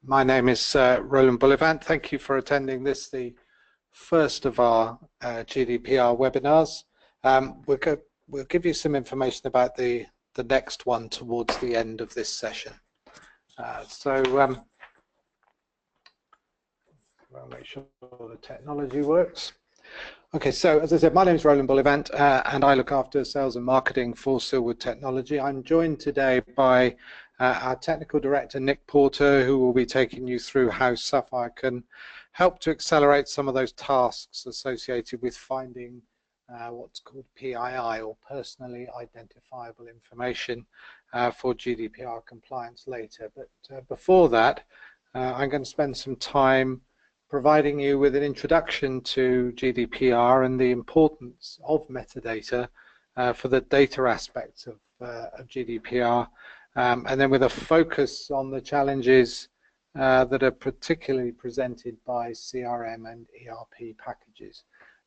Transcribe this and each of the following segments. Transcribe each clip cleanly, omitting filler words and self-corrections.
My name is Roland Bullivant. Thank you for attending this, the first of our GDPR webinars. We'll give you some information about the next one towards the end of this session. I'll make sure the technology works. Okay, so as I said, my name is Roland Bullivant and I look after sales and marketing for Silwood Technology. I'm joined today by our technical director, Nick Porter, who will be taking you through how Sapphire can help to accelerate some of those tasks associated with finding what's called PII, or personally identifiable information, for GDPR compliance later. But before that, I'm going to spend some time providing you with an introduction to GDPR and the importance of metadata for the data aspects of GDPR, and then with a focus on the challenges that are particularly presented by CRM and ERP packages.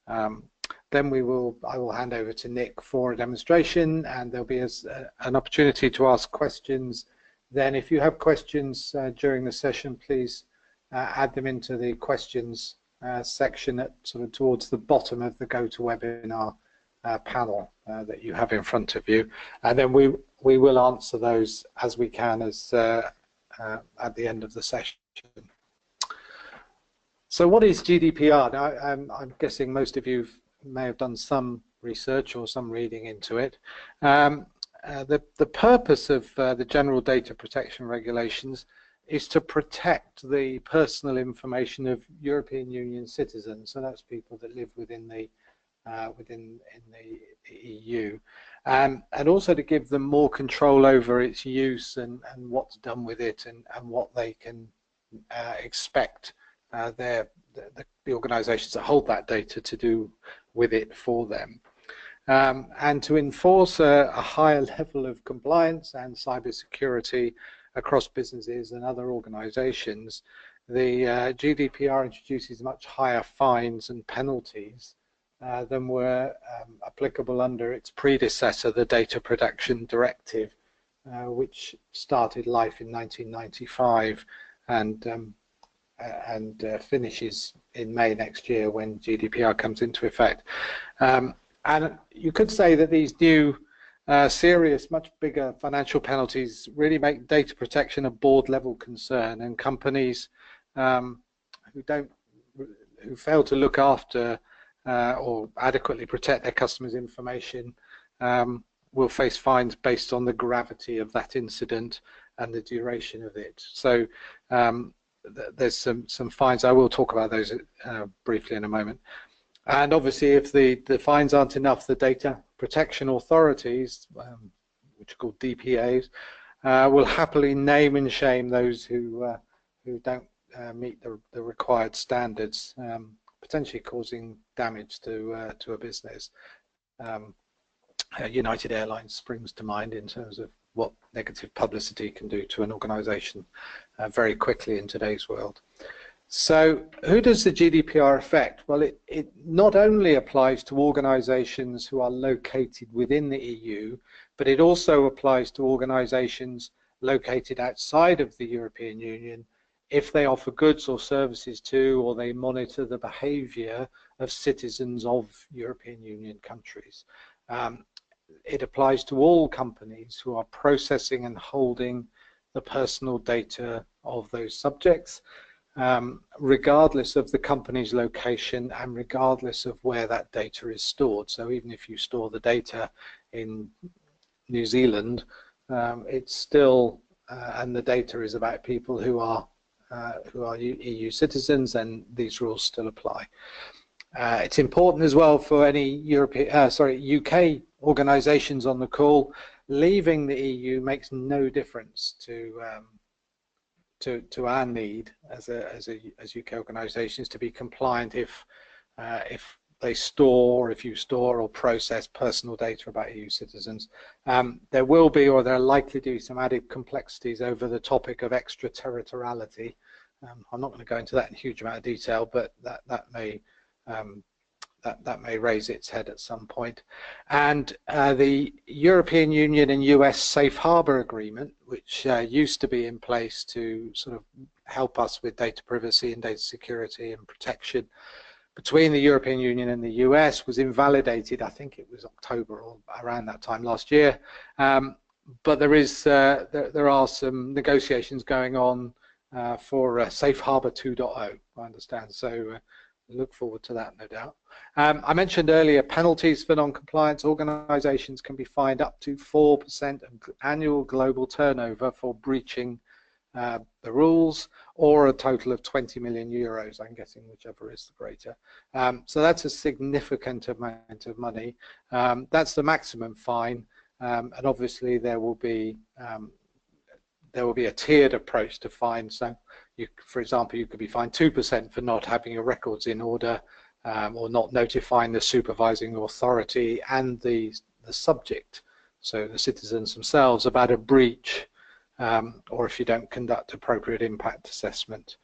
Then I will hand over to Nick for a demonstration, and there'll be an opportunity to ask questions. Then if you have questions during the session, please add them into the questions section at sort of towards the bottom of the GoToWebinar panel that you have in front of you, and then we will answer those as we can as at the end of the session. So what is GDPR? Now, I'm guessing most of you may have done some research or some reading into it. The purpose of the General Data Protection Regulations is to protect the personal information of European Union citizens, so that's people that live within the EU, and also to give them more control over its use and what's done with it, and what they can expect the organisations that hold that data to do with it for them, and to enforce a higher level of compliance and cybersecurity across businesses and other organisations. The GDPR introduces much higher fines and penalties than were applicable under its predecessor, the Data Protection Directive, which started life in 1995 and finishes in May next year when GDPR comes into effect. And you could say that these new serious, much bigger financial penalties really make data protection a board-level concern, and companies who fail to look after or adequately protect their customers' information will face fines based on the gravity of that incident and the duration of it. So there's some fines. I will talk about those briefly in a moment. And obviously, if the fines aren't enough, the data protection authorities, which are called DPAs, will happily name and shame those who don't meet the required standards, potentially causing damage to a business. United Airlines springs to mind in terms of what negative publicity can do to an organisation very quickly in today's world. So who does the GDPR affect? Well, it not only applies to organisations who are located within the EU, but it also applies to organisations located outside of the European Union if they offer goods or services to, or they monitor the behaviour of citizens of European Union countries. It applies to all companies who are processing and holding the personal data of those subjects, regardless of the company's location and regardless of where that data is stored. So even if you store the data in New Zealand, it's still, and the data is about people who are EU citizens, and these rules still apply. It's important as well for any UK organisations on the call. Leaving the EU makes no difference to our need as UK organisations to be compliant if they store, if you store or process personal data about EU citizens. There will be, or there are likely to be, some added complexities over the topic of extraterritoriality. I'm not going to go into that in a huge amount of detail, but that may that may raise its head at some point. And the European Union and US Safe Harbor Agreement, which used to be in place to sort of help us with data privacy and data security and protection between the European Union and the US, was invalidated. I think it was October or around that time last year. But there are some negotiations going on for Safe Harbor 2.0, I understand. So look forward to that, no doubt. I mentioned earlier penalties for non-compliance. Organizations can be fined up to 4% of annual global turnover for breaching the rules, or a total of 20 million euros, I'm guessing, whichever is the greater. So that's a significant amount of money. That's the maximum fine, and obviously there will be a tiered approach to fines. So, for example, you could be fined 2% for not having your records in order, or not notifying the supervising authority and the subject, so the citizens themselves, about a breach, or if you don't conduct appropriate impact assessment.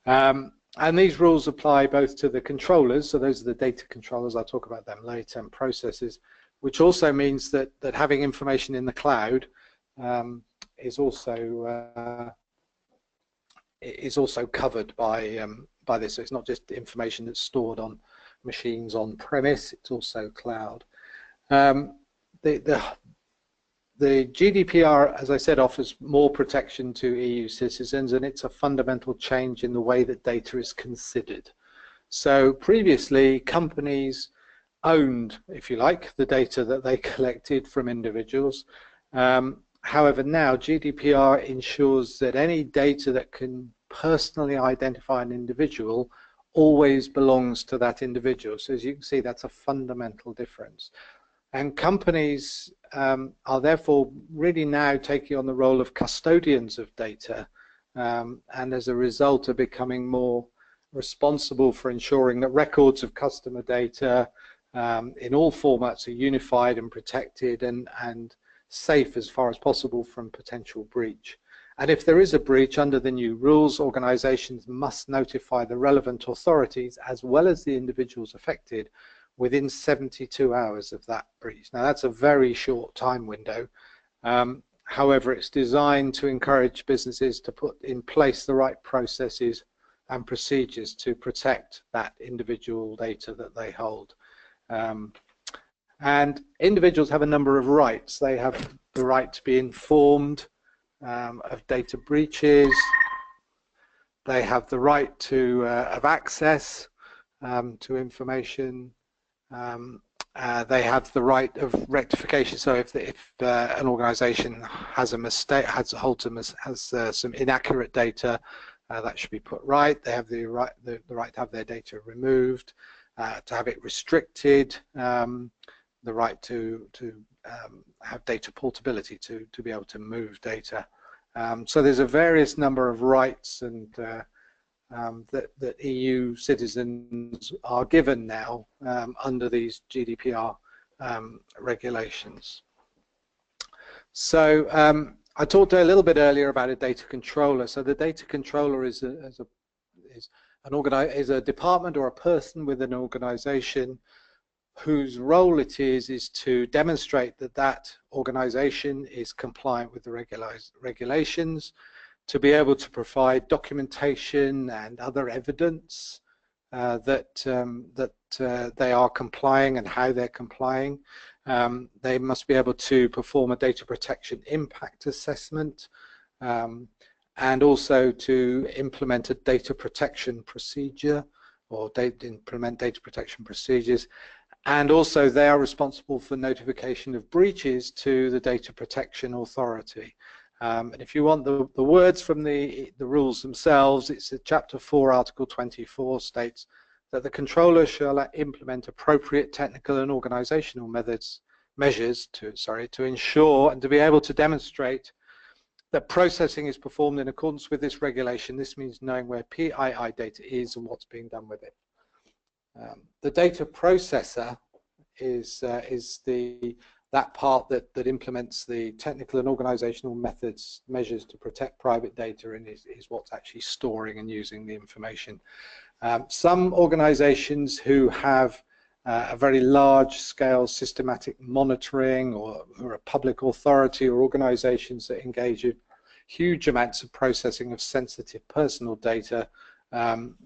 And these rules apply both to the controllers, so those are the data controllers, I'll talk about them later, and processes, which also means that having information in the cloud is also covered by this. So it's not just information that's stored on machines on premise; it's also cloud. The GDPR, as I said, offers more protection to EU citizens, and it's a fundamental change in the way that data is considered. So previously, companies owned, if you like, the data that they collected from individuals. However, now GDPR ensures that any data that can personally identify an individual always belongs to that individual. So as you can see, that's a fundamental difference. And companies are therefore really now taking on the role of custodians of data, and as a result are becoming more responsible for ensuring that records of customer data in all formats are unified and protected and safe as far as possible from potential breach. And if there is a breach under the new rules, organizations must notify the relevant authorities as well as the individuals affected within 72 hours of that breach. Now that's a very short time window. However, it's designed to encourage businesses to put in place the right processes and procedures to protect that individual data that they hold. And individuals have a number of rights. They have the right to be informed of data breaches. They have the right to of access to information. They have the right of rectification. So if an organisation has a mistake, has some inaccurate data, that should be put right. They have the right to have their data removed, to have it restricted, the right to have data portability, to be able to move data. So there's a various number of rights and that EU citizens are given now under these GDPR regulations. So I talked a little bit earlier about a data controller. So the data controller is a department or a person within an organization whose role it is to demonstrate that that organization is compliant with the regulations, to be able to provide documentation and other evidence that they are complying and how they're complying. They must be able to perform a data protection impact assessment, and also to implement a data protection procedure, or implement data protection procedures. And also they are responsible for notification of breaches to the Data Protection Authority. And if you want the words from the rules themselves, it's Chapter 4, Article 24 states that the controller shall implement appropriate technical and organizational measures to ensure and to be able to demonstrate that processing is performed in accordance with this regulation. This means knowing where PII data is and what's being done with it. The data processor is that part that implements the technical and organizational measures to protect private data, and is what's actually storing and using the information. Some organizations who have a very large-scale systematic monitoring, or a public authority or organizations that engage in huge amounts of processing of sensitive personal data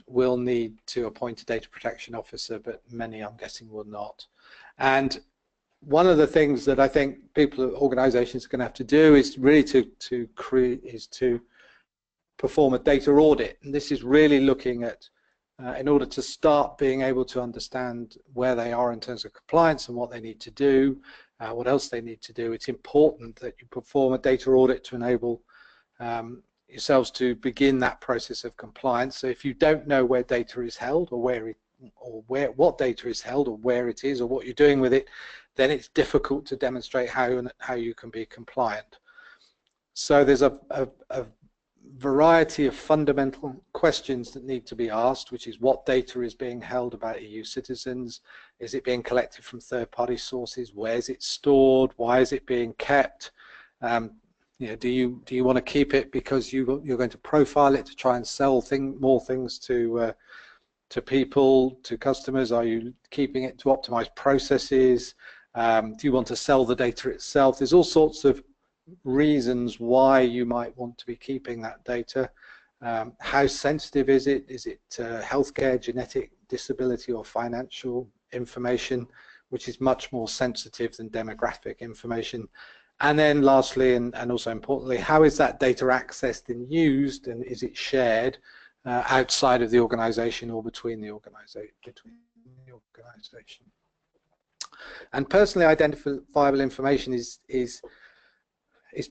will need to appoint a data protection officer, but many, I'm guessing, will not. And one of the things that I think organizations are going to have to do is really to perform a data audit. And this is really looking at, in order to start being able to understand where they are in terms of compliance and what they need to do, what else they need to do, it's important that you perform a data audit to enable yourselves to begin that process of compliance. So if you don't know where data is held, or what data is held, or where it is, or what you're doing with it, then it's difficult to demonstrate how you can be compliant. So there's a variety of fundamental questions that need to be asked, which is what data is being held about EU citizens? Is it being collected from third-party sources? Where is it stored? Why is it being kept? You know, do you want to keep it because you're going to profile it to try and sell more things to people, to customers? Are you keeping it to optimize processes? Do you want to sell the data itself? There's all sorts of reasons why you might want to be keeping that data. How sensitive is it? Is it healthcare, genetic, disability, or financial information, which is much more sensitive than demographic information? And then lastly, and also importantly, how is that data accessed and used, and is it shared outside of the organization or between the organization? And personally identifiable information is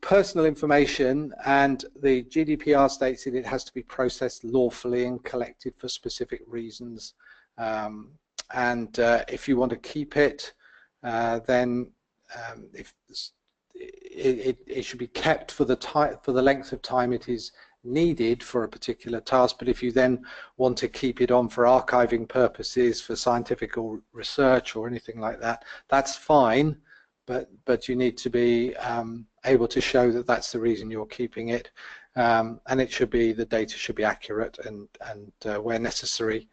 personal information, and the GDPR states that it has to be processed lawfully and collected for specific reasons. If you want to keep it, then it should be kept for the length of time it is needed for a particular task. But if you then want to keep it on for archiving purposes, for scientific or research or anything like that, that's fine. But you need to be able to show that that's the reason you're keeping it, and the data should be accurate and where necessary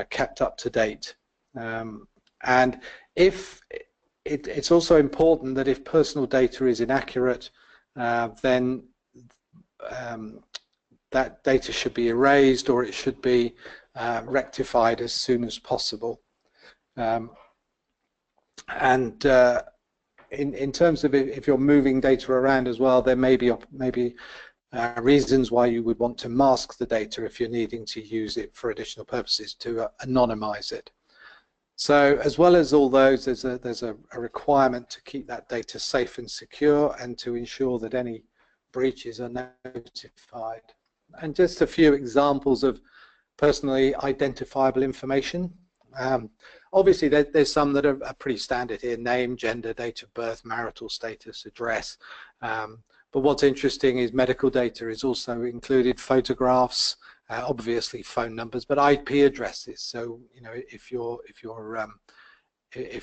kept up to date. And if it's also important that if personal data is inaccurate, then that data should be erased, or it should be rectified as soon as possible. In terms of if you're moving data around as well, there may be reasons why you would want to mask the data if you're needing to use it for additional purposes, to anonymize it. So as well as all those, there's a requirement to keep that data safe and secure, and to ensure that any breaches are notified. And just a few examples of personally identifiable information. Obviously, there's some that are pretty standard here: name, gender, date of birth, marital status, address. But what's interesting is medical data is also included: photographs, obviously phone numbers, but IP addresses. So you know, if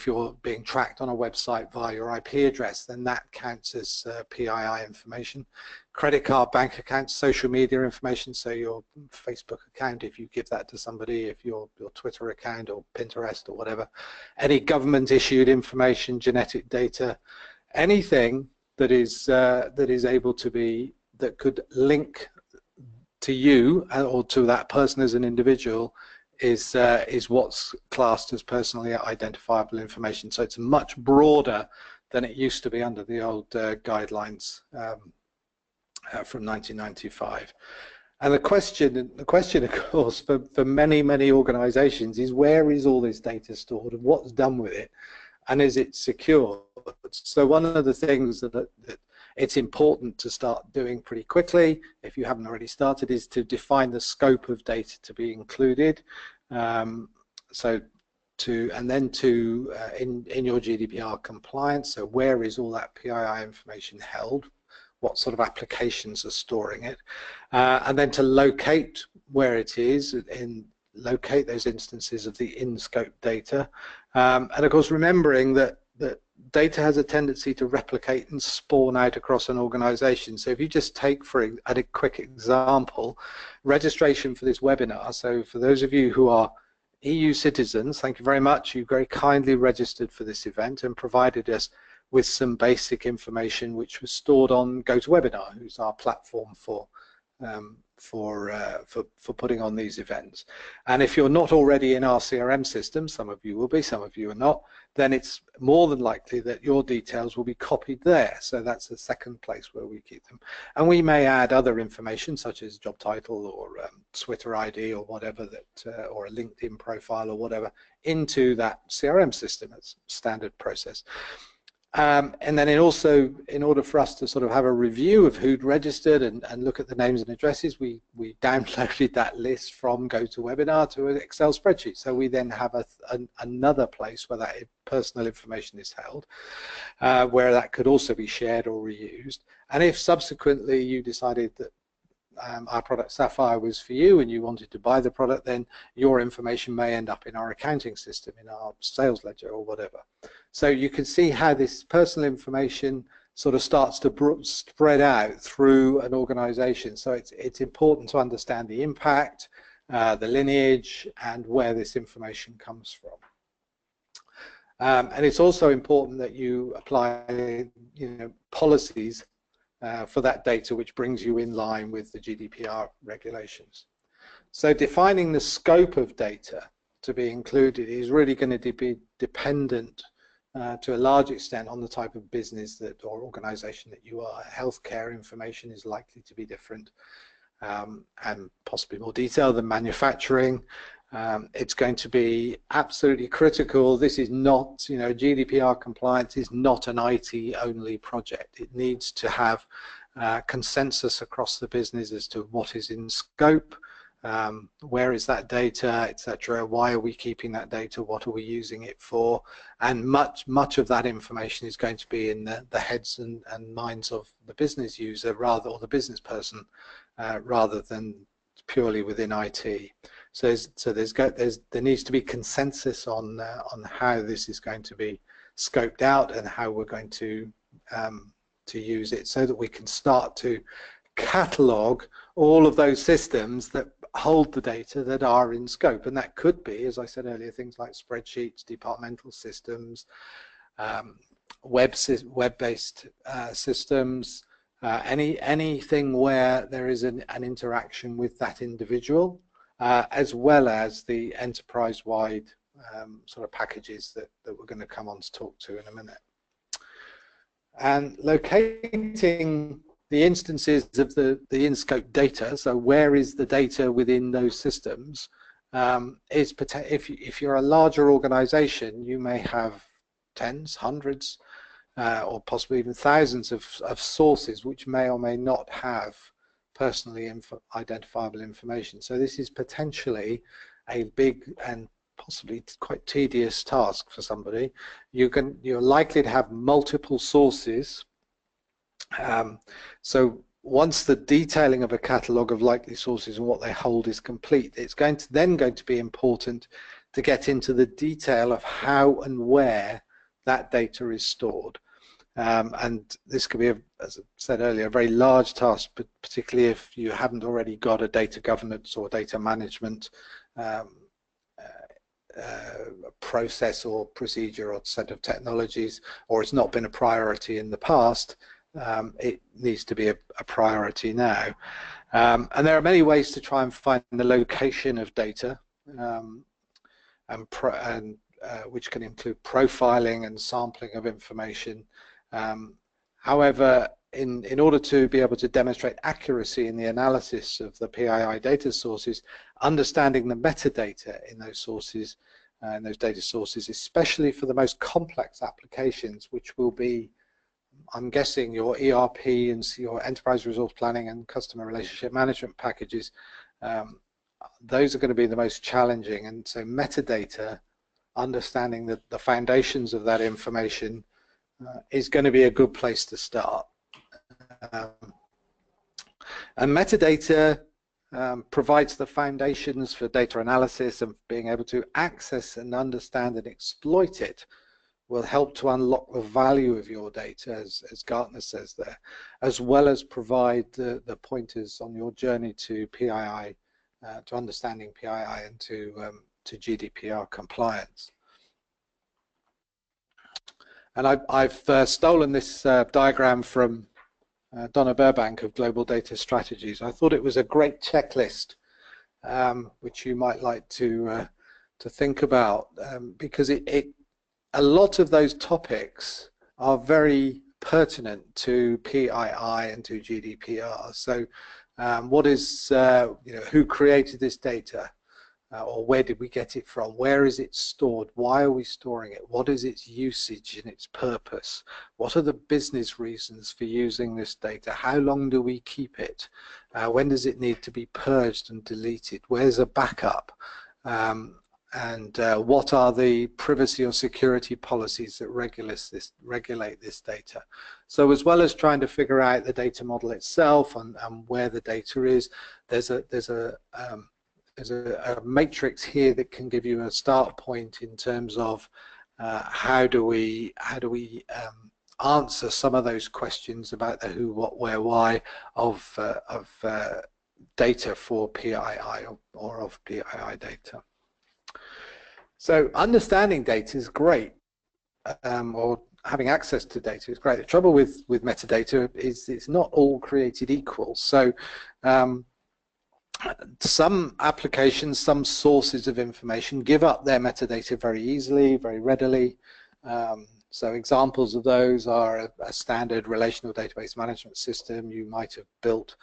you're being tracked on a website via your IP address, then that counts as PII information. Credit card, bank accounts, social media information, so your Facebook account, if you give that to somebody, if your Twitter account or Pinterest or whatever, any government issued information, genetic data, anything that is able to be, that could link to you or to that person as an individual, is what's classed as personally identifiable information. So it's much broader than it used to be under the old guidelines from 1995. And the question of course for many organizations is, where is all this data stored, and what's done with it, and is it secure? So one of the things that it's important to start doing pretty quickly, if you haven't already started, is to define the scope of data to be included. In your GDPR compliance, so where is all that PII information held? What sort of applications are storing it? And then to locate where it is, and locate those instances of the in-scope data. And of course, remembering that data has a tendency to replicate and spawn out across an organization. So if you just take, for a quick example, registration for this webinar. So for those of you who are EU citizens, thank you very much. You very kindly registered for this event and provided us with some basic information which was stored on GoToWebinar, who's our platform for putting on these events. And if you're not already in our CRM system, some of you will be, some of you are not, then it's more than likely that your details will be copied there. So that's the second place where we keep them. And we may add other information such as job title or Twitter ID or whatever, that or a LinkedIn profile or whatever into that CRM system. It's standard process. And then also, in order for us to sort of have a review of who'd registered and look at the names and addresses, we downloaded that list from GoToWebinar to an Excel spreadsheet. So we then have another place where that personal information is held, where that could also be shared or reused. And if subsequently you decided that our product Sapphire was for you and you wanted to buy the product, then your information may end up in our accounting system, in our sales ledger or whatever. So you can see how this personal information sort of starts to spread out through an organization. So it's important to understand the impact, the lineage, and where this information comes from. And it's also important that you apply, policies for that data, which brings you in line with the GDPR regulations. So defining the scope of data to be included is really going to be dependent to a large extent on the type of business that or organization that you are. Healthcare information is likely to be different and possibly more detailed than manufacturing. It's going to be absolutely critical. This is not, GDPR compliance is not an IT only project. It needs to have consensus across the business as to what is in scope, where is that data, etc. Why are we keeping that data? What are we using it for? And much of that information is going to be in the heads and minds of the business user or the business person, rather than purely within IT. So there needs to be consensus on how this is going to be scoped out and how we're going to use it, so that we can start to catalog all of those systems that hold the data that are in scope. And that could be, as I said earlier, things like spreadsheets, departmental systems, web-based systems, anything where there is an interaction with that individual, as well as the enterprise-wide sort of packages that we're going to come on to talk to in a minute. And locating the instances of the in-scope data, so where is the data within those systems, if you're a larger organization, you may have tens, hundreds, or possibly even thousands of sources which may or may not have personally identifiable information. So this is potentially a big and possibly quite tedious task for somebody. You're likely to have multiple sources. So once the detailing of a catalogue of likely sources and what they hold is complete, it's going to be important to get into the detail of how and where that data is stored. And this could be, as I said earlier, a very large task, but particularly if you haven't already got a data governance or data management process or procedure or set of technologies, or it's not been a priority in the past. It needs to be a priority now. And there are many ways to try and find the location of data, which can include profiling and sampling of information. However, in order to be able to demonstrate accuracy in the analysis of the PII data sources, understanding the metadata in those sources and those data sources, especially for the most complex applications, which will be, I'm guessing, your ERP and your enterprise resource planning and customer relationship management packages, those are going to be the most challenging. And so metadata, understanding the foundations of that information, is going to be a good place to start. And metadata provides the foundations for data analysis, and being able to access and understand and exploit it will help to unlock the value of your data, as Gartner says there, as well as provide the pointers on your journey to PII, to understanding PII, and to to GDPR compliance. And I've stolen this diagram from Donna Burbank of Global Data Strategies. I thought it was a great checklist, which you might like to think about, because a lot of those topics are very pertinent to PII and to GDPR. So, what is who created this data? Or where did we get it from? Where is it stored? Why are we storing it? What is its usage and its purpose? What are the business reasons for using this data? How long do we keep it? When does it need to be purged and deleted? Where's a backup? And what are the privacy or security policies that regulate this data? So as well as trying to figure out the data model itself and where the data is, there's a matrix here that can give you a start point in terms of how do we answer some of those questions about the who, what, where, why of data for PII or of PII data. So understanding data is great, or having access to data is great. The trouble with metadata is it's not all created equal. So some applications, some sources of information give up their metadata very easily, very readily. So examples of those are a standard relational database management system. You might have built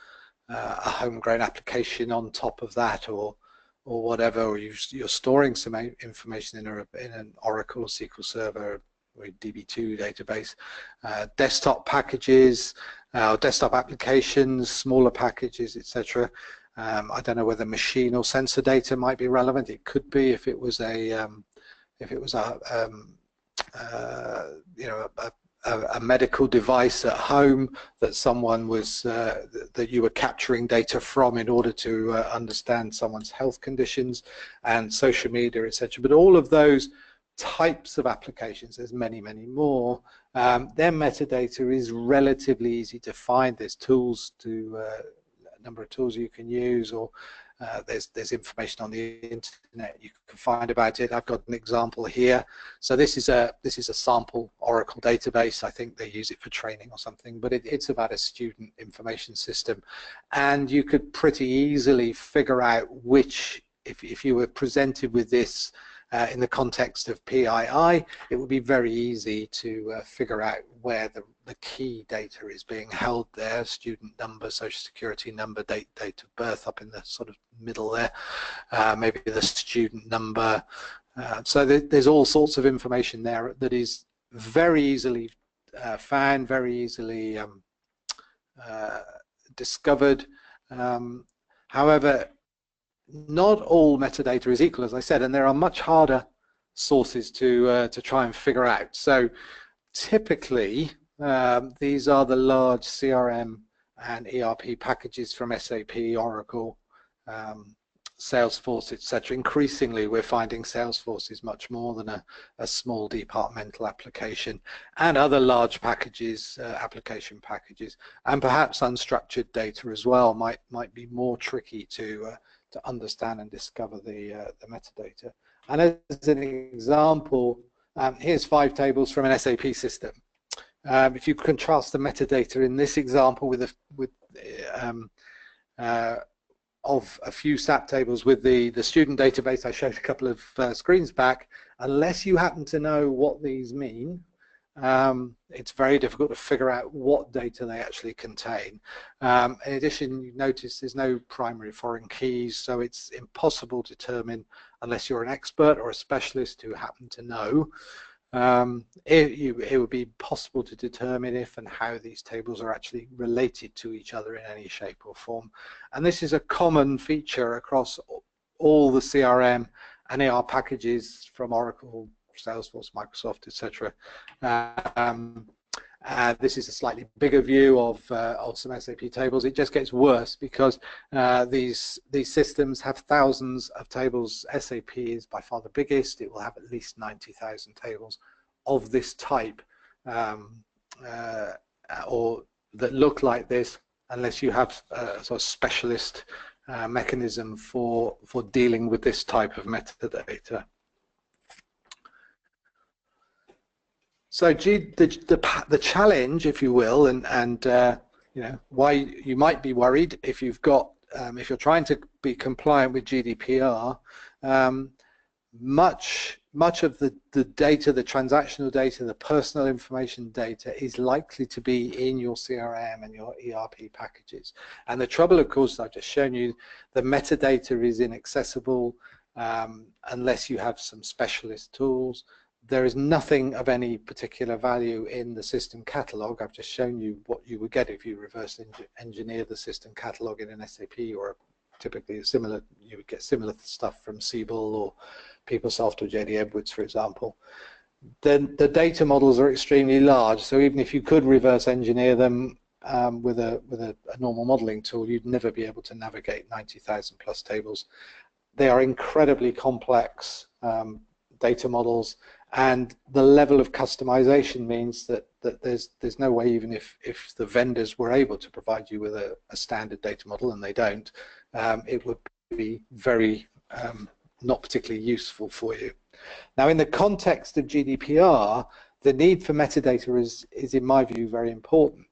a homegrown application on top of that, or whatever, or you're storing some information in an Oracle or SQL Server or a DB2 database. Desktop packages, desktop applications, smaller packages, etc. I don't know whether machine or sensor data might be relevant. It could be if it was a medical device at home that someone was that you were capturing data from in order to understand someone's health conditions, and social media, etc. But all of those types of applications, there's many more, their metadata is relatively easy to find. There's tools to a number of tools you can use, or there's information on the internet you can find about it. I've got an example here. So this is a sample Oracle database. I think they use it for training or something, but it's about a student information system, and you could pretty easily figure out which, if you were presented with this in the context of PII, it would be very easy to figure out where the key data is being held there: student number, social security number, date of birth up in the sort of middle there, maybe the student number. So there's all sorts of information there that is very easily found, very easily discovered. However, not all metadata is equal, as I said, and there are much harder sources to try and figure out. So typically, these are the large CRM and ERP packages from SAP, Oracle, Salesforce, etc. Increasingly, we're finding Salesforce is much more than a small departmental application, and other large packages, application packages, and perhaps unstructured data as well might be more tricky to understand and discover the metadata. And as an example, here's 5 tables from an SAP system. If you contrast the metadata in this example of a few SAP tables with the student database I showed a couple of screens back, unless you happen to know what these mean, it's very difficult to figure out what data they actually contain. In addition, you notice there's no primary foreign keys, so it's impossible to determine, unless you're an expert or a specialist who happen to know. It would be possible to determine if and how these tables are actually related to each other in any shape or form. And this is a common feature across all the CRM and ER packages from Oracle, Salesforce, Microsoft, etc. This is a slightly bigger view of some SAP tables. It just gets worse because these systems have thousands of tables. SAP is by far the biggest. It will have at least 90,000 tables of this type, or that look like this, unless you have a sort of specialist mechanism for dealing with this type of metadata. So the challenge, if you will, and you know, why you might be worried if you've got if you're trying to be compliant with GDPR, much of the data, the transactional data, the personal information data is likely to be in your CRM and your ERP packages. And the trouble, of course, I've just shown you, the metadata is inaccessible unless you have some specialist tools. There is nothing of any particular value in the system catalog. I've just shown you what you would get if you reverse engineer the system catalog in an SAP, or typically similar, you would get similar stuff from Siebel or PeopleSoft or JD Edwards, for example. Then the data models are extremely large, so even if you could reverse engineer them with a normal modeling tool, you'd never be able to navigate 90,000 plus tables. They are incredibly complex data models, and the level of customization means that there's no way, even if the vendors were able to provide you with a standard data model, and they don't, it would be very not particularly useful for you. Now, in the context of GDPR, the need for metadata is in my view very important.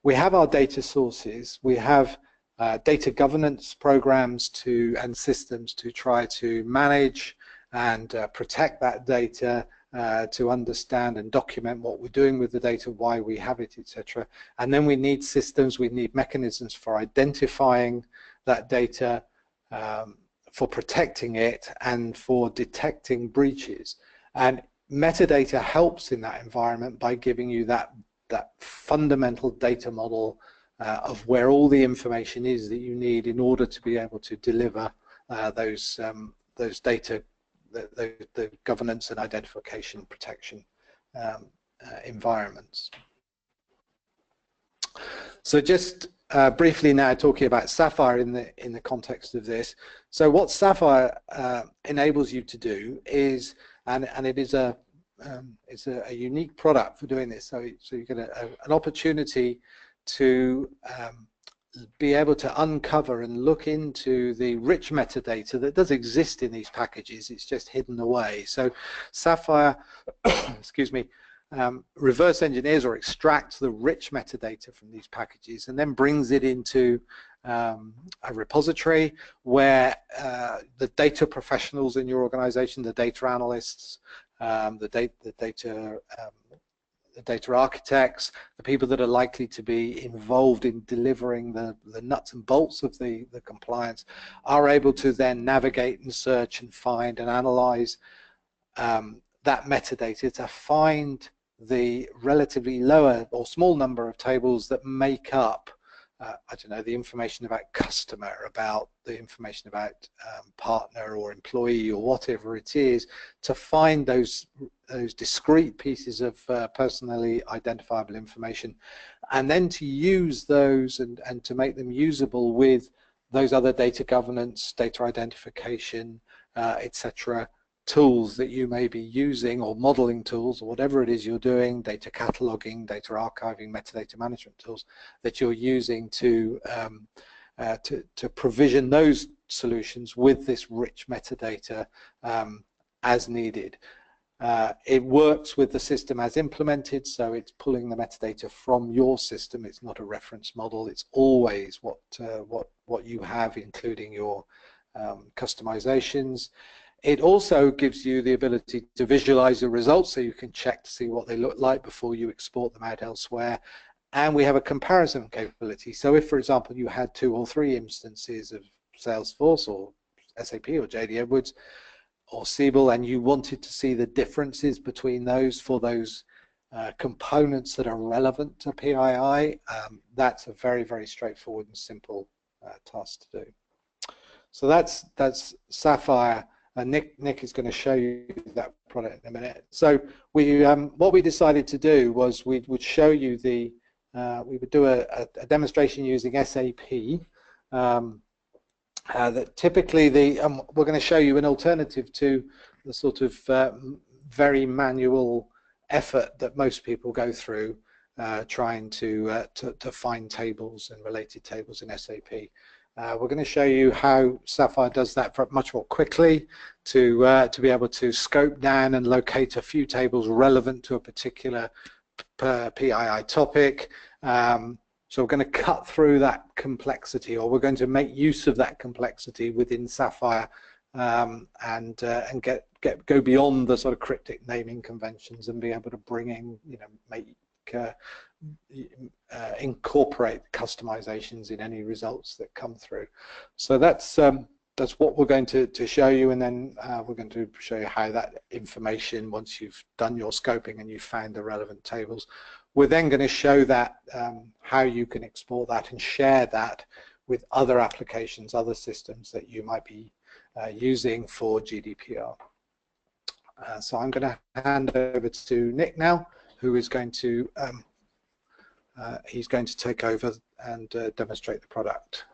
We have our data sources, we have data governance programs and systems to try to manage and protect that data, to understand and document what we're doing with the data, why we have it, etc. And then we need systems, we need mechanisms for identifying that data, for protecting it, and for detecting breaches. And metadata helps in that environment by giving you that fundamental data model of where all the information is that you need in order to be able to deliver those data, the governance and identification protection environments. So just briefly now talking about Sapphire in the context of this. So what Sapphire enables you to do is, and it is it's a unique product for doing this. So you get an opportunity to be able to uncover and look into the rich metadata that does exist in these packages. It's just hidden away. So Sapphire, excuse me, reverse engineers or extracts the rich metadata from these packages and then brings it into a repository where the data professionals in your organization, the data analysts, the data architects, the people that are likely to be involved in delivering the nuts and bolts of the compliance, are able to then navigate and search and find and analyze that metadata to find the relatively lower or small number of tables that make up I don't know, the information about customer, about the information about partner or employee or whatever it is, to find those discrete pieces of personally identifiable information, and then to use those and to make them usable with those other data governance, data identification, etc. tools that you may be using, or modeling tools, or whatever it is you're doing, data cataloging, data archiving, metadata management tools that you're using to provision those solutions with this rich metadata as needed. It works with the system as implemented, so it's pulling the metadata from your system. It's not a reference model. It's always what you have, including your customizations. It also gives you the ability to visualize the results, so you can check to see what they look like before you export them out elsewhere. And we have a comparison capability. So if, for example, you had 2 or 3 instances of Salesforce or SAP or JD Edwards or Siebel, and you wanted to see the differences between those for those components that are relevant to PII, that's a very, very straightforward and simple task to do. So that's Sapphire. Nick is going to show you that product in a minute. So we, what we decided to do was we would show you the, we would do a demonstration using SAP. That typically we're going to show you an alternative to the sort of very manual effort that most people go through trying to find tables and related tables in SAP. We're going to show you how Sapphire does that much more quickly to be able to scope down and locate a few tables relevant to a particular PII topic. So we're going to cut through that complexity, or we're going to make use of that complexity within Sapphire and go beyond the sort of cryptic naming conventions and be able to bring in, incorporate customizations in any results that come through. So that's what we're going to show you, and then we're going to show you how that information, once you've done your scoping and you've found the relevant tables, we're then going to show that how you can export that and share that with other applications, other systems that you might be using for GDPR. So I'm going to hand over to Nick now, who is going to he's going to take over and demonstrate the product.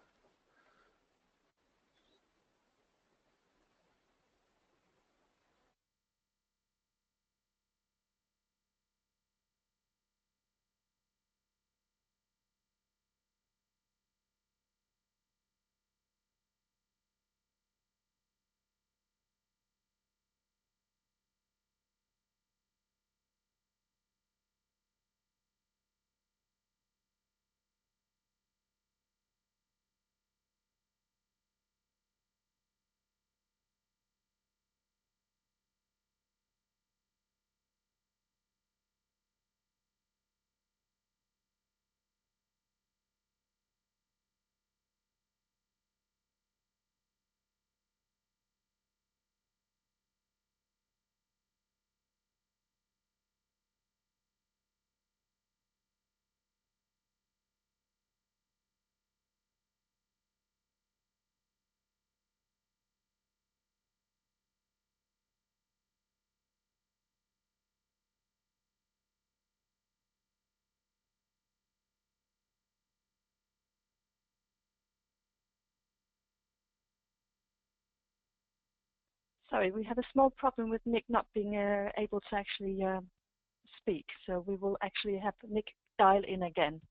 Sorry, we have a small problem with Nick not being able to actually speak, so we will actually have Nick dial in again.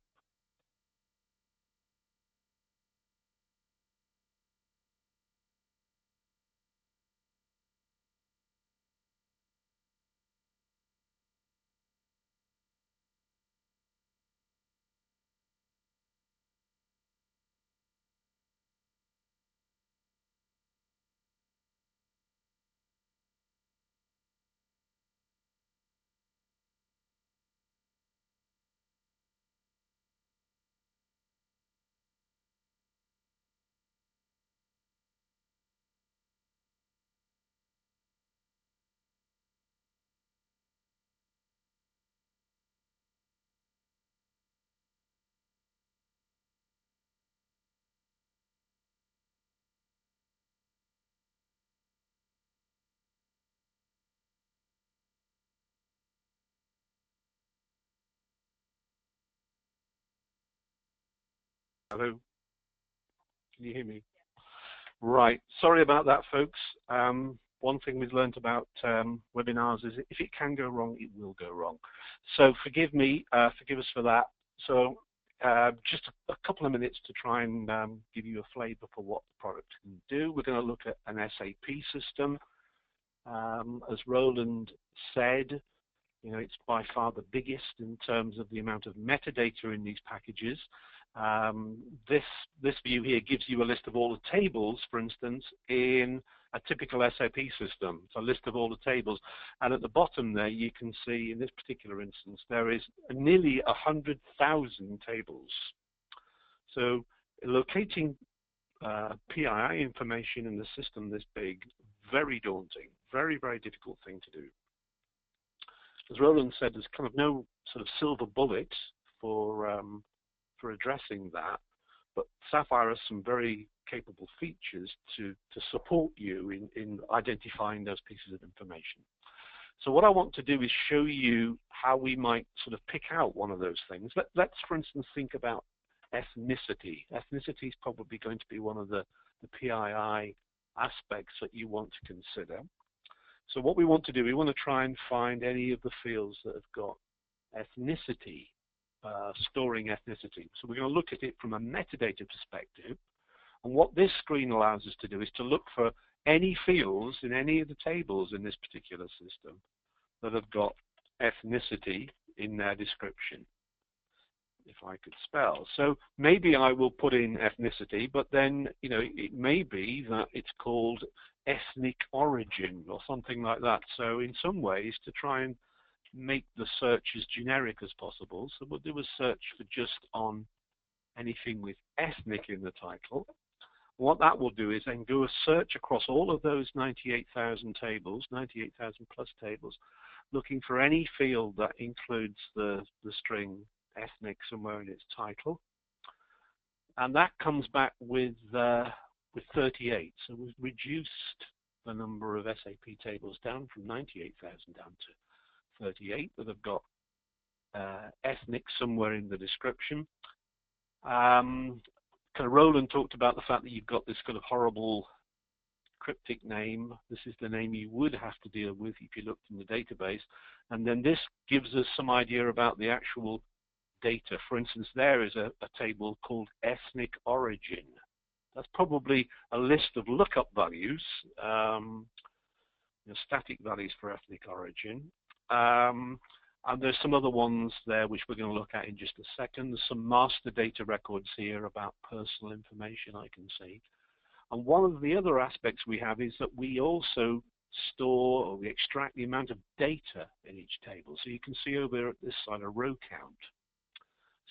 Hello, can you hear me? Right, sorry about that, folks. One thing we've learned about webinars is if it can go wrong, it will go wrong. So forgive me, forgive us for that. So just a couple of minutes to try and give you a flavor for what the product can do. We're going to look at an SAP system. As Roland said, it's by far the biggest in terms of the amount of metadata in these packages. This view here gives you a list of all the tables, for instance, in a typical SAP system. It's a list of all the tables, and at the bottom there you can see, in this particular instance, there is nearly 100,000 tables. So locating PII information in the system this big, very daunting, very, very difficult thing to do. As Roland said, there's kind of no sort of silver bullet for addressing that, but Sapphire has some very capable features to support you in identifying those pieces of information. So what I want to do is show you how we might sort of pick out one of those things. Let's for instance think about ethnicity. Ethnicity is probably going to be one of the PII aspects that you want to consider. So what we want to do, we want to try and find any of the fields that have got ethnicity, storing ethnicity. So we're going to look at it from a metadata perspective. And what this screen allows us to do is to look for any fields in any of the tables in this particular system that have got ethnicity in their description, if I could spell. So maybe I will put in ethnicity, but then, you know, it may be that it's called ethnic origin or something like that. So in some ways, to try and make the search as generic as possible, so we'll do a search for just on anything with ethnic in the title. What that will do is then do a search across all of those 98,000 tables, 98,000 plus tables, looking for any field that includes the string ethnic somewhere in its title. And that comes back with 38. So we've reduced the number of SAP tables down from 98,000 down to 38 that have got ethnic somewhere in the description. Kind of Roland talked about the fact that you've got this kind of horrible cryptic name. This is the name you would have to deal with if you looked in the database. And then this gives us some idea about the actual data. For instance, there is a table called ethnic origin. That's probably a list of lookup values, static values for ethnic origin. And there's some other ones there which we're going to look at in just a second. There's some master data records here about personal information I can see. And one of the other aspects we have is that we also store or we extract the amount of data in each table. So you can see over at this side a row count.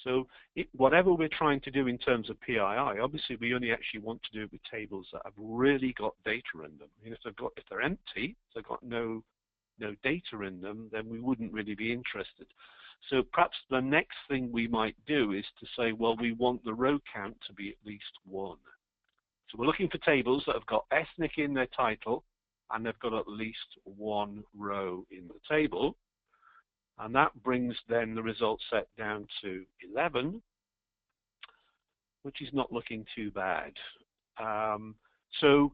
So whatever we're trying to do in terms of PII, obviously we only actually want to do it with tables that have really got data in them. And if they're empty, if they've got no data in them, then we wouldn't really be interested. So perhaps the next thing we might do is to say, well, we want the row count to be at least 1. So we're looking for tables that have got ethnic in their title and they've got at least 1 row in the table. And that brings then the result set down to 11, which is not looking too bad. So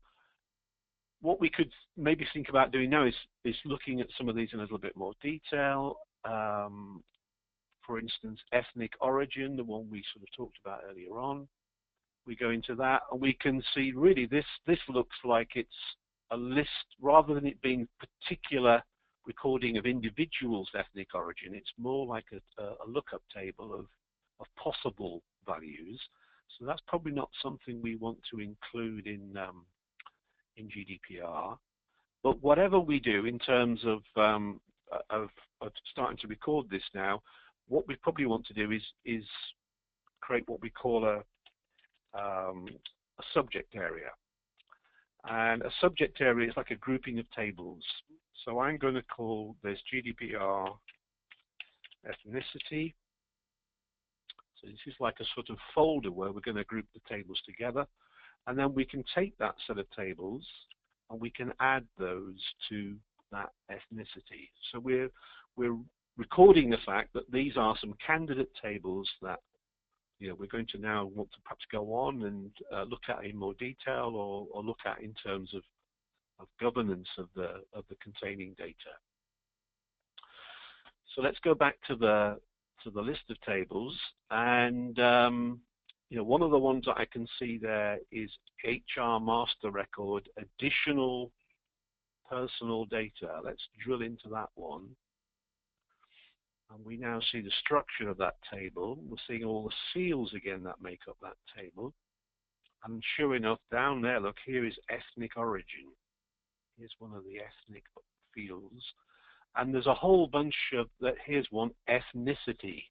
what we could maybe think about doing now is looking at some of these in a little bit more detail. For instance, ethnic origin, the one we sort of talked about earlier on. We go into that and we can see really this looks like it's a list rather than it being particular recording of individuals' ethnic origin. It's more like a lookup table of possible values. So that's probably not something we want to include in GDPR. But whatever we do in terms of starting to record this now, what we probably want to do is create what we call a subject area. And a subject area is like a grouping of tables. So I'm going to call this GDPR ethnicity. So this is like a sort of folder where we're going to group the tables together. And then we can take that set of tables and we can add those to that ethnicity. So we're recording the fact that these are some candidate tables that we're going to now want to perhaps go on and look at in more detail or look at in terms of governance of the containing data. So let's go back to the list of tables, and one of the ones that I can see there is HR master record additional personal data. Let's drill into that one. And we now see the structure of that table. We're seeing all the fields again that make up that table. And sure enough, down there, look, here is ethnic origin. Here's one of the ethnic fields. And there's a whole bunch of, here's one, ethnicity.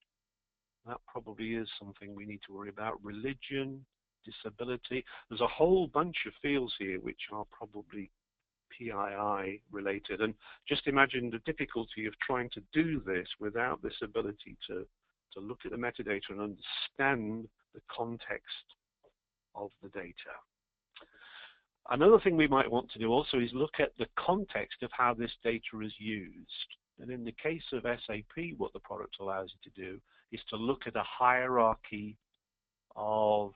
That probably is something we need to worry about. Religion, disability. There's a whole bunch of fields here which are probably PII related. And just imagine the difficulty of trying to do this without this ability to look at the metadata and understand the context of the data. Another thing we might want to do also is look at the context of how this data is used. And in the case of SAP, what the product allows you to do is to look at a hierarchy of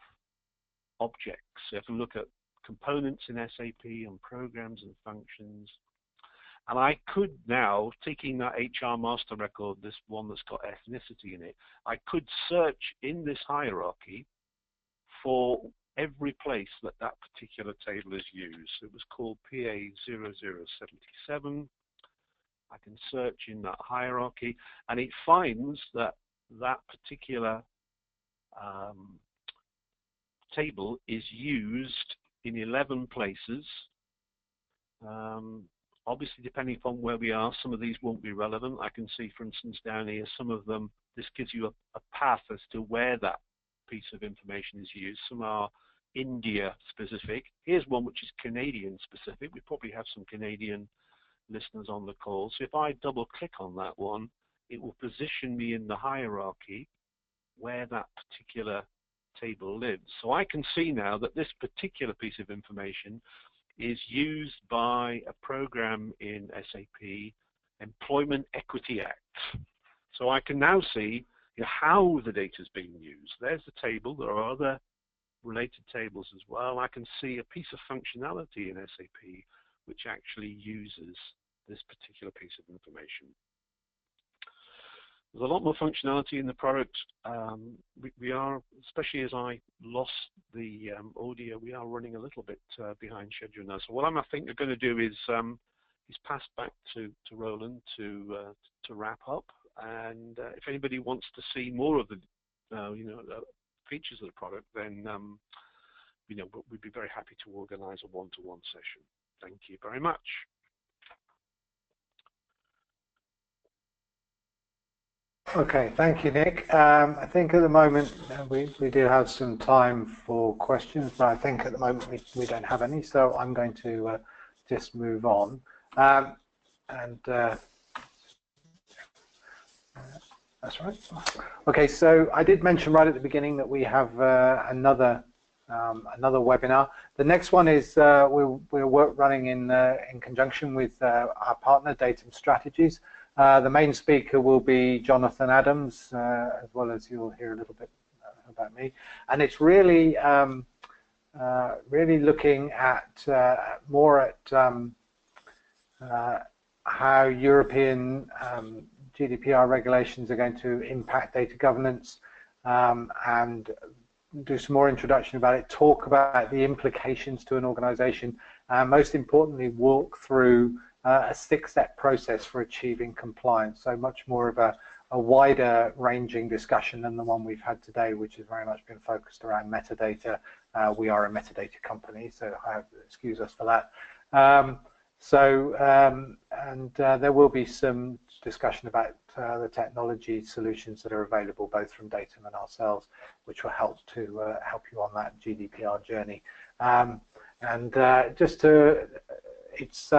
objects. So you have to look at components in SAP and programs and functions. And I could now, taking that HR master record, this one that's got ethnicity in it, I could search in this hierarchy for every place that that particular table is used. It was called PA 0077. I can search in that hierarchy, and it finds that that particular table is used in 11 places. Obviously, depending upon where we are, some of these won't be relevant. I can see, for instance, down here, some of them, this gives you a path as to where that piece of information is used. Some are India specific. Here's one which is Canadian specific. We probably have some Canadian listeners on the call. So if I double click on that one, it will position me in the hierarchy where that particular table lives. So I can see now that this particular piece of information is used by a program in SAP, Employment Equity Act. So I can now see how the data is being used. There's the table. There are other related tables as well. I can see a piece of functionality in SAP which actually uses this particular piece of information. There's a lot more functionality in the product. We are, especially as I lost the audio, we are running a little bit behind schedule now. So what I think we're going to do is pass back to Roland to wrap up. And if anybody wants to see more of the features of the product, then we'd be very happy to organize a one-to-one session. Thank you very much. Okay, thank you, Nick. I think at the moment we do have some time for questions, but I think at the moment we don't have any, so I'm going to just move on. That's right. Okay, so I did mention right at the beginning that we have another webinar. The next one is we're running in conjunction with our partner, Datum Strategies. The main speaker will be Jonathan Adams, as well as you'll hear a little bit about me. And it's really really looking at more at how European GDPR regulations are going to impact data governance, and do some more introduction about it, talk about the implications to an organization, and most importantly, walk through a 6-step process for achieving compliance. So much more of a wider ranging discussion than the one we've had today, which has very much been focused around metadata. We are a metadata company, so excuse us for that. There will be some discussion about the technology solutions that are available both from Datum and ourselves, which will help to help you on that GDPR journey. It's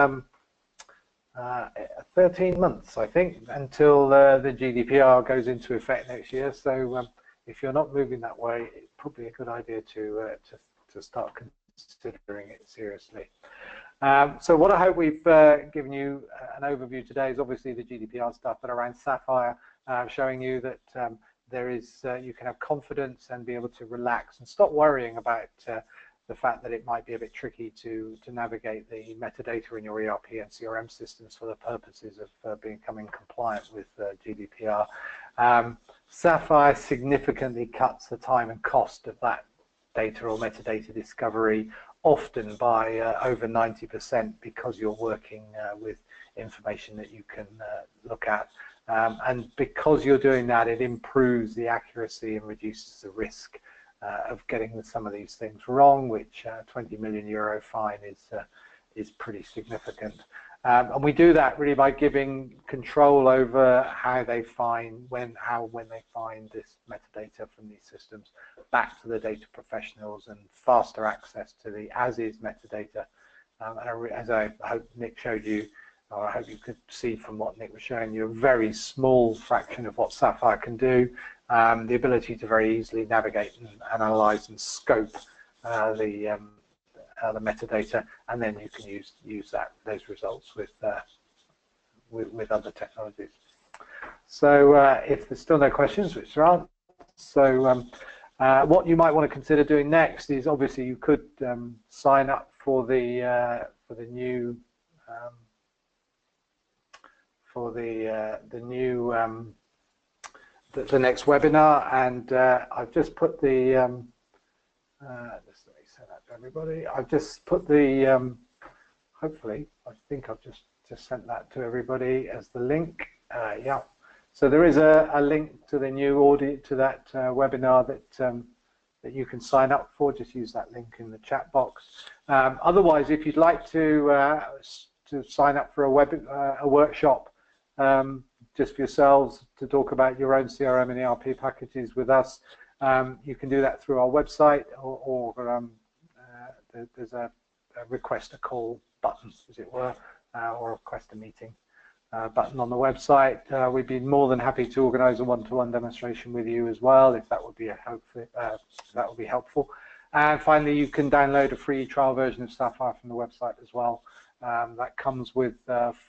13 months, I think, until the GDPR goes into effect next year. So if you're not moving that way, it's probably a good idea to start considering it seriously. So what I hope we've given you an overview today is obviously the GDPR stuff, but around Sapphire, showing you that there is you can have confidence and be able to relax and stop worrying about the fact that it might be a bit tricky to navigate the metadata in your ERP and CRM systems for the purposes of becoming compliant with GDPR. Sapphire significantly cuts the time and cost of that data or metadata discovery, often by over 90%, because you're working with information that you can look at. And because you're doing that, it improves the accuracy and reduces the risk of getting some of these things wrong, which 20 million euro fine is pretty significant. And we do that really by giving control over how they find, when they find this metadata from these systems back to the data professionals, and faster access to the as-is metadata. As I hope Nick showed you, or I hope you could see from what Nick was showing you, a very small fraction of what Sapphire can do. The ability to very easily navigate and analyze and scope the metadata, and then you can use those results with other technologies. So if there's still no questions, which there aren't, so what you might want to consider doing next is, obviously you could sign up for the new the next webinar, and I've just put the everybody. I've just put the, hopefully, I think I've just sent that to everybody as the link. Yeah. So there is a link to the new audit, to that webinar that you can sign up for. Just use that link in the chat box. Otherwise, if you'd like to sign up for a workshop just for yourselves to talk about your own CRM and ERP packages with us, you can do that through our website, or there's a request a call button, as it were, or request a meeting button on the website. We'd be more than happy to organise a one-to-one demonstration with you as well, if that would be helpful. And finally, you can download a free trial version of Sapphire from the website as well. That comes with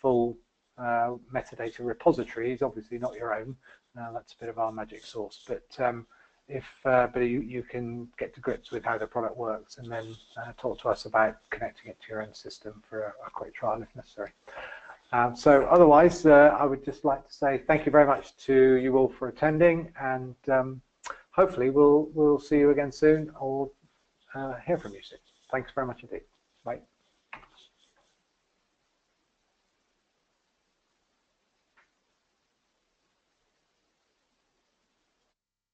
full metadata repositories, obviously not your own. That's a bit of our magic sauce, but you can get to grips with how the product works, and then talk to us about connecting it to your own system for a quick trial if necessary. So otherwise, I would just like to say thank you very much to you all for attending, and hopefully we'll see you again soon, or hear from you soon. Thanks very much indeed.